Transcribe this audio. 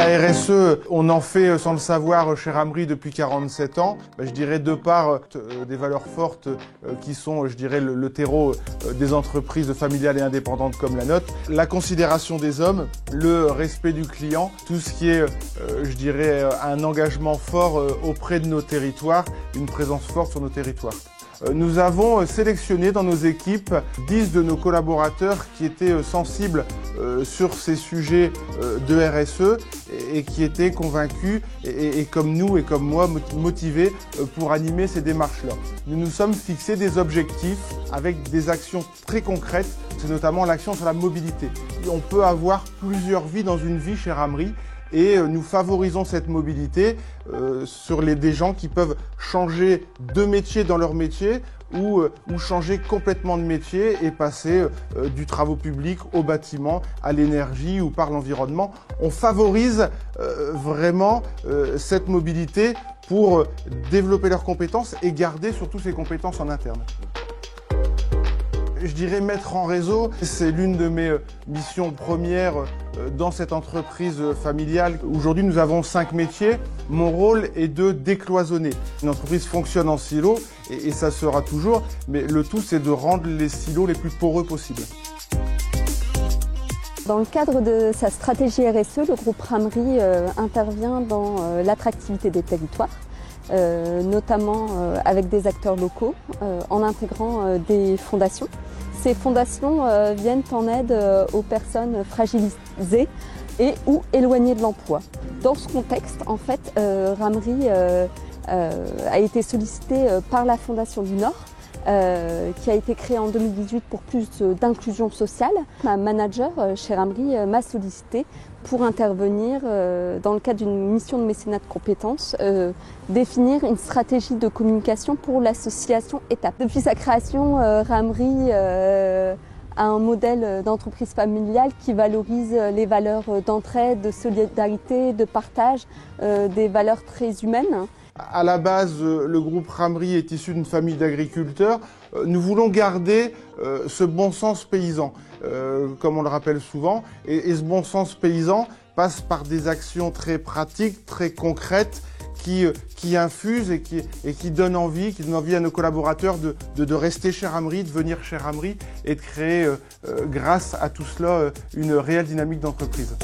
La RSE, on en fait sans le savoir chez Ramry depuis 47 ans. Je dirais de par des valeurs fortes qui sont, je dirais, le terreau des entreprises familiales et indépendantes comme la nôtre. La considération des hommes, le respect du client, tout ce qui est, je dirais, un engagement fort auprès de nos territoires, une présence forte sur nos territoires. Nous avons sélectionné dans nos équipes 10 de nos collaborateurs qui étaient sensibles sur ces sujets de RSE et qui étaient convaincus et comme nous et comme moi motivés pour animer ces démarches-là. Nous nous sommes fixés des objectifs avec des actions très concrètes, c'est notamment l'action sur la mobilité. On peut avoir plusieurs vies dans une vie chez Ramry. Et nous favorisons cette mobilité sur des gens qui peuvent changer de métier dans leur métier ou changer complètement de métier et passer du travaux public au bâtiment, à l'énergie ou par l'environnement. On favorise vraiment cette mobilité pour développer leurs compétences et garder surtout ces compétences en interne. Je dirais mettre en réseau, c'est l'une de mes missions premières dans cette entreprise familiale. Aujourd'hui, nous avons 5 métiers. Mon rôle est de décloisonner. Une entreprise fonctionne en silos et ça sera toujours, mais le tout, c'est de rendre les silos les plus poreux possibles. Dans le cadre de sa stratégie RSE, le groupe Ramry intervient dans l'attractivité des territoires. Notamment avec des acteurs locaux, en intégrant des fondations. Ces fondations viennent en aide aux personnes fragilisées et ou éloignées de l'emploi. Dans ce contexte, en fait, Ramry a été sollicité par la Fondation du Nord, qui a été créée en 2018 pour plus d'inclusion sociale. Ma manager chez Ramry m'a sollicité pour intervenir dans le cadre d'une mission de mécénat de compétences, définir une stratégie de communication pour l'association ETAP. Depuis sa création, Ramry a un modèle d'entreprise familiale qui valorise les valeurs d'entraide, de solidarité, de partage, des valeurs très humaines. À la base, le groupe Ramry est issu d'une famille d'agriculteurs. Nous voulons garder ce bon sens paysan, comme on le rappelle souvent. Et ce bon sens paysan passe par des actions très pratiques, très concrètes, qui infusent et qui donnent envie à nos collaborateurs de rester chez Ramry, de venir chez Ramry et de créer, grâce à tout cela, une réelle dynamique d'entreprise.